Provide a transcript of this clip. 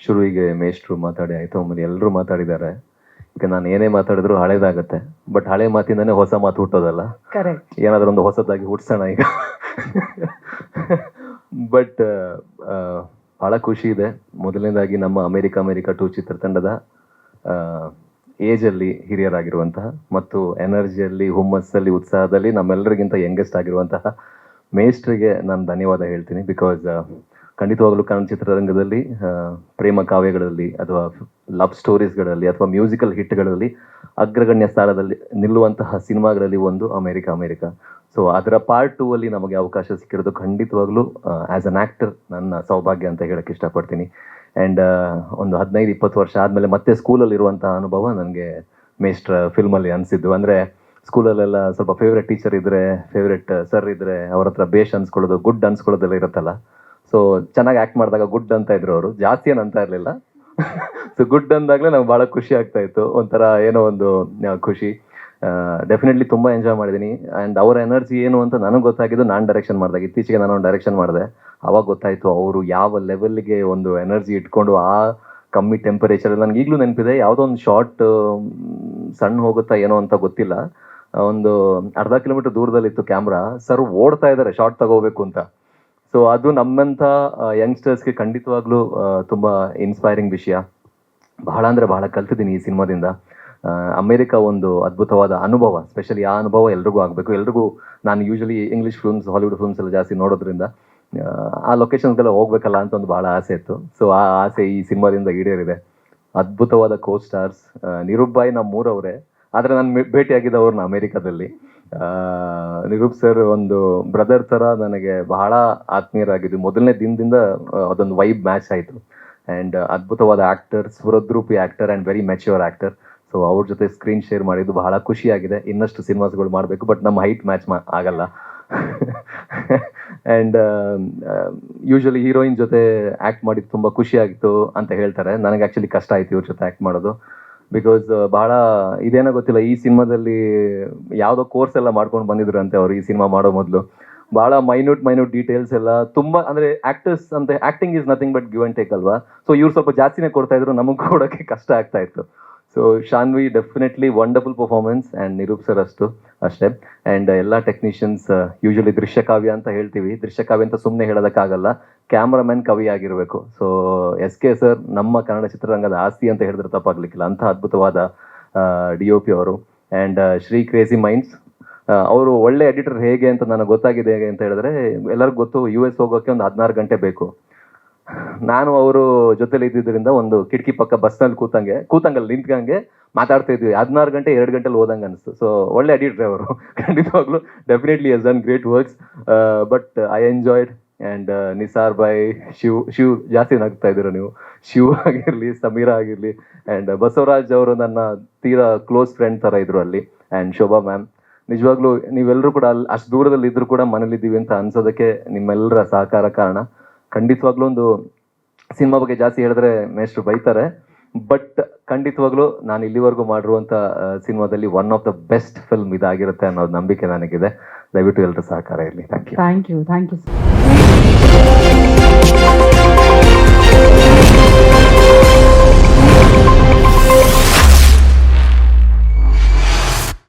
ಶುರುವಿಗೆ ಮೇಷ್ಟ್ರು ಮಾತಾಡಿ ಆಯಿತು, ಆಮೇಲೆ ಎಲ್ಲರೂ ಮಾತಾಡಿದ್ದಾರೆ. ಈಗ ನಾನು ಏನೇ ಮಾತಾಡಿದ್ರು ಹಳೇದಾಗತ್ತೆ, ಬಟ್ ಹಳೆ ಮಾತಿಂದನೇ ಹೊಸ ಮಾತು ಹುಟ್ಟೋದಲ್ಲ. ಕರೆಕ್ಟ್. ಏನಾದರೂ ಒಂದು ಹೊಸದಾಗಿ ಹುಟ್ಸೋಣ ಈಗ. ಬಟ್ ಭಾಳ ಖುಷಿ ಇದೆ. ಮೊದಲನೇದಾಗಿ ನಮ್ಮ ಅಮೇರಿಕಾ 2 ಚಿತ್ರತಂಡದ ಏಜಲ್ಲಿ ಹಿರಿಯರಾಗಿರುವಂತಹ ಮತ್ತು ಎನರ್ಜಿಯಲ್ಲಿ, ಹುಮ್ಮಸ್ಸಲ್ಲಿ, ಉತ್ಸಾಹದಲ್ಲಿ ನಮ್ಮೆಲ್ಲರಿಗಿಂತ ಯಂಗೆಸ್ಟ್ ಆಗಿರುವಂತಹ ಮೇಷ್ಟ್ರಿಗೆ ನಾನು ಧನ್ಯವಾದ ಹೇಳ್ತೀನಿ. ಬಿಕಾಸ್ ಖಂಡಿತವಾಗಲೂ ಕನ್ನಡ ಚಿತ್ರರಂಗದಲ್ಲಿ ಪ್ರೇಮ ಕಾವ್ಯಗಳಲ್ಲಿ ಅಥವಾ ಲವ್ ಸ್ಟೋರೀಸ್ಗಳಲ್ಲಿ ಅಥವಾ ಮ್ಯೂಸಿಕಲ್ ಹಿಟ್ಗಳಲ್ಲಿ ಅಗ್ರಗಣ್ಯ ಸ್ಥಾನದಲ್ಲಿ ನಿಲ್ಲುವಂತಹ ಸಿನಿಮಾಗಳಲ್ಲಿ ಒಂದು ಅಮೇರಿಕಾ. ಸೊ ಅದರ ಪಾರ್ಟ್ 2 ಅಲ್ಲಿ ನಮಗೆ ಅವಕಾಶ ಸಿಕ್ಕಿರೋದು ಖಂಡಿತವಾಗ್ಲೂ ಆ್ಯಸ್ ಅನ್ ಆ್ಯಕ್ಟರ್ ನನ್ನ ಸೌಭಾಗ್ಯ ಅಂತ ಹೇಳಕ್ಕೆ ಇಷ್ಟಪಡ್ತೀನಿ. ಆ್ಯಂಡ್ ಒಂದು 15-20 ವರ್ಷ ಆದಮೇಲೆ ಮತ್ತೆ ಸ್ಕೂಲಲ್ಲಿರುವಂಥ ಅನುಭವ ನನಗೆ ಮೇಷ್ಟ್ರ ಫಿಲ್ಮಲ್ಲಿ ಅನಿಸಿದ್ದು. ಅಂದರೆ ಸ್ಕೂಲಲ್ಲೆಲ್ಲ ಸ್ವಲ್ಪ ಫೇವ್ರೆಟ್ ಟೀಚರ್ ಇದ್ದರೆ, ಫೇವ್ರೆಟ್ ಸರ್ ಇದ್ದರೆ ಅವ್ರ ಹತ್ರ ಬೇಷ್ ಅನ್ಸ್ಕೊಳ್ಳೋದು, ಗುಡ್ ಅನ್ಸ್ಕೊಳ್ಳೋದೆಲ್ಲ ಇರುತ್ತಲ್ಲ. ಸೊ ಚೆನ್ನಾಗಿ ಆ್ಯಕ್ಟ್ ಮಾಡಿದಾಗ ಗುಡ್ ಅಂತ ಇದ್ರು ಅವರು, ಜಾಸ್ತಿ ಏನು ಅಂತ ಇರಲಿಲ್ಲ. ಸೊ ಗುಡ್ ಅಂದಾಗಲೇ ನಮ್ಗೆ ಭಾಳ ಖುಷಿ ಆಗ್ತಾ ಇತ್ತು, ಒಂಥರ ಏನೋ ಒಂದು ಖುಷಿ. ಡೆಫಿನೆಟ್ಲಿ ತುಂಬ ಎಂಜಾಯ್ ಮಾಡಿದ್ದೀನಿ. ಆ್ಯಂಡ್ ಅವರ ಎನರ್ಜಿ ಏನು ಅಂತ ನನಗೆ ಗೊತ್ತಾಗಿದ್ದು ನಾನು ಡೈರೆಕ್ಷನ್ ಮಾಡಿದಾಗ. ಇತ್ತೀಚೆಗೆ ನಾನು ಒಂದು ಡೈರೆಕ್ಷನ್ ಮಾಡಿದೆ, ಆವಾಗ ಗೊತ್ತಾಯಿತು ಅವರು ಯಾವ ಲೆವೆಲ್ಗೆ ಒಂದು ಎನರ್ಜಿ ಇಟ್ಕೊಂಡು ಆ ಕಮ್ಮಿ ಟೆಂಪರೇಚರ್. ನನಗೆ ಈಗಲೂ ನೆನಪಿದೆ, ಯಾವುದೋ ಒಂದು ಶಾರ್ಟ್ ಸಣ್ಣ ಹೋಗುತ್ತಾ ಏನೋ ಅಂತ ಗೊತ್ತಿಲ್ಲ, ಒಂದು ಅರ್ಧ ಕಿಲೋಮೀಟರ್ ದೂರದಲ್ಲಿತ್ತು ಕ್ಯಾಮ್ರಾ, ಸರ್ ಓಡ್ತಾ ಇದ್ದಾರೆ ಶಾರ್ಟ್ ತಗೋಬೇಕು ಅಂತ. ಸೊ ಅದು ನಮ್ಮಂಥ ಯಂಗ್ಸ್ಟರ್ಸ್ಗೆ ಖಂಡಿತವಾಗ್ಲೂ ತುಂಬ ಇನ್ಸ್ಪೈರಿಂಗ್ ವಿಷಯ. ಬಹಳ ಅಂದರೆ ಬಹಳ ಕಲ್ತಿದ್ದೀನಿ ಈ ಸಿನಿಮಾದಿಂದ. ಅಮೇರಿಕಾ ಒಂದು ಅದ್ಭುತವಾದ ಅನುಭವ, ಸ್ಪೆಷಲಿ ಆ ಅನುಭವ ಎಲ್ರಿಗೂ ಆಗಬೇಕು. ಎಲ್ರಿಗೂ, ನಾನು usually English films, Hollywood films ಎಲ್ಲ ಜಾಸ್ತಿ ನೋಡೋದ್ರಿಂದ ಆ ಲೊಕೇಶನ್ಸ್ಗೆಲ್ಲ ಹೋಗ್ಬೇಕಲ್ಲ ಅಂತ ಒಂದು ಭಾಳ ಆಸೆ ಇತ್ತು. ಸೊ ಆ ಆಸೆ ಈ ಸಿನಿಮಾದಿಂದ ಈಡೇರಿದೆ. ಅದ್ಭುತವಾದ ಕೋ ಸ್ಟಾರ್ಸ್, ನಿರೂಪ್ ಬಾಯ್ ನಮ್ಮೂರವರೇ, ಆದರೆ ನಾನು ಭೇಟಿಯಾಗಿದ್ದವ್ರನ್ನ ಅಮೇರಿಕಾದಲ್ಲಿ. ನಿರೂಪ್ ಸರ್ ಒಂದು ಬ್ರದರ್ ಥರ ನನಗೆ ಬಹಳ ಆತ್ಮೀಯರಾಗಿದ್ದು. ಮೊದಲನೇ ದಿನದಿಂದ ಅದೊಂದು ವೈಬ್ ಮ್ಯಾಚ್ ಆಯಿತು. ಆ್ಯಂಡ್ ಅದ್ಭುತವಾದ ಆ್ಯಕ್ಟರ್, ಸ್ಫುರದ್ರೂಪಿ actor and very mature actor. So ಅವ್ರ ಜೊತೆ ಸ್ಕ್ರೀನ್ ಶೇರ್ ಮಾಡಿದ್ದು ಬಹಳ ಖುಷಿಯಾಗಿದೆ. ಇನ್ನಷ್ಟು ಸಿನಿಮಾಸ್ಗಳು ಮಾಡಬೇಕು, ಬಟ್ ನಮ್ಮ ಹೈಟ್ ಮ್ಯಾಚ್ ಆಗಲ್ಲ. ಆ್ಯಂಡ್ ಯೂಶ್ವಲಿ ಹೀರೋಯಿನ್ ಜೊತೆ ಆ್ಯಕ್ಟ್ ಮಾಡಿದ್ದು ತುಂಬ ಖುಷಿಯಾಗಿತ್ತು ಅಂತ ಹೇಳ್ತಾರೆ. ನನಗೆ ಆ್ಯಕ್ಚುಲಿ ಕಷ್ಟ ಆಯಿತು ಇವ್ರ ಜೊತೆ ಆ್ಯಕ್ಟ್ ಮಾಡೋದು. ಬಿಕಾಸ್ ಭಾಳ ಇದೇನೋ ಗೊತ್ತಿಲ್ಲ, ಈ ಸಿನಿಮಾದಲ್ಲಿ ಯಾವುದೋ ಕೋರ್ಸ್ ಎಲ್ಲ ಮಾಡ್ಕೊಂಡು ಬಂದಿದ್ರು ಅಂತೆ ಅವರು ಈ ಸಿನಿಮಾ ಮಾಡೋ ಮೊದಲು. ಭಾಳ ಮೈನ್ಯೂಟ್ ಡೀಟೇಲ್ಸ್ ಎಲ್ಲ ತುಂಬ, ಅಂದರೆ ಆ್ಯಕ್ಟರ್ಸ್ ಅಂತ acting is nothing but give and take ಅಲ್ವಾ. ಸೊ ಇವ್ರು ಸ್ವಲ್ಪ ಜಾಸ್ತಿನೇ ಕೊಡ್ತಾ ಇದ್ರು, ನಮಗೆ ಕೊಡೋಕ್ಕೆ ಕಷ್ಟ ಆಗ್ತಾ ಇತ್ತು. So Shanvi definitely wonderful performance, and Nirup sir ಅಷ್ಟೇ. ಆ್ಯಂಡ್ ಎಲ್ಲ ಟೆಕ್ನಿಷಿಯನ್ಸ್, ಯೂಶಲಿ ದೃಶ್ಯಕಾವ್ಯ ಅಂತ ಹೇಳ್ತೀವಿ, ದೃಶ್ಯಕಾವ್ಯ ಅಂತ ಸುಮ್ಮನೆ ಹೇಳೋದಕ್ಕಾಗಲ್ಲ, ಕ್ಯಾಮ್ರಾಮನ್ ಕವಿ ಆಗಿರಬೇಕು. ಸೊ SK ಸರ್ ನಮ್ಮ ಕನ್ನಡ ಚಿತ್ರರಂಗದ ಆಸ್ತಿ ಅಂತ ಹೇಳಿದ್ರೆ ತಪ್ಪಾಗ್ಲಿಕ್ಕಿಲ್ಲ, ಅಂಥ ಅದ್ಭುತವಾದ DOP ಅವರು. ಆ್ಯಂಡ್ ಶ್ರೀ ಕ್ರೇಜಿ ಮೈಂಡ್ಸ್ ಅವರು ಒಳ್ಳೆ ಎಡಿಟರ್ ಹೇಗೆ ಅಂತ ನನಗೆ ಗೊತ್ತಾಗಿದೆ. ಹೇಗೆ ಅಂತ ಹೇಳಿದ್ರೆ, ಎಲ್ಲರಿಗೂ ಗೊತ್ತು, US ಹೋಗೋಕ್ಕೆ ಒಂದು 16 ಗಂಟೆ ಬೇಕು. ನಾನು ಅವರು ಜೊತೆಲಿ ಇದ್ದಿದ್ದರಿಂದ ಒಂದು ಕಿಟಕಿ ಪಕ್ಕ ಬಸ್ನಲ್ಲಿ ಕೂತಂಗಲ್ಲಿ ನಿಂತ್ಕಂಗೆ ಮಾತಾಡ್ತಾ ಇದ್ವಿ. 16 ಗಂಟೆ 2 ಗಂಟೆಲಿ ಹೋದಂಗೆ ಅನಿಸ್ತು. ಸೊ ಒಳ್ಳೆ ಎಡಿಟ್ರೆ ಅವರು, ಖಂಡಿತವಾಗ್ಲೂ definitely has done great works. But I enjoyed. And Nisar ಬಾಯ್, ಶಿವ್ ಜಾಸ್ತಿ ನಗ್ತಾ ಇದ್ದೀರ ನೀವು, ಶಿವ್ ಆಗಿರಲಿ, ಸಮೀರಾ ಆಗಿರಲಿ, ಆ್ಯಂಡ್ ಬಸವರಾಜ್ ಅವರು ನನ್ನ ತೀರಾ ಕ್ಲೋಸ್ ಫ್ರೆಂಡ್ ಥರ ಇದ್ರು ಅಲ್ಲಿ. ಆ್ಯಂಡ್ ಶೋಭಾ ಮ್ಯಾಮ್, ನಿಜವಾಗ್ಲೂ ನೀವೆಲ್ಲರೂ ಕೂಡ ಅಲ್ಲಿ ಅಷ್ಟು ದೂರದಲ್ಲಿ ಇದ್ರೂ ಕೂಡ ಮನೇಲಿದ್ದೀವಿ ಅಂತ ಅನ್ಸೋದಕ್ಕೆ ನಿಮ್ಮೆಲ್ಲರ ಸಹಕಾರ ಕಾರಣ. ಖಂಡಿತವಾಗ್ಲೂ ಒಂದು ಸಿನಿಮಾ ಬಗ್ಗೆ ಜಾಸ್ತಿ ಹೇಳಿದ್ರೆ ಮೇಷ್ಟ್ರು ಬೈತಾರೆ, ಬಟ್ ಖಂಡಿತವಾಗ್ಲೂ ನಾನು ಇಲ್ಲಿವರೆಗೂ ಮಾಡಿರುವಂಥ ಸಿನಿಮಾದಲ್ಲಿ one of the best film ಇದಾಗಿರುತ್ತೆ ಅನ್ನೋದು ನಂಬಿಕೆ ನನಗಿದೆ. ದಯವಿಟ್ಟು ಎಲ್ಲರ ಸಹಕಾರ ಇರಲಿ. Thank you. Thank you.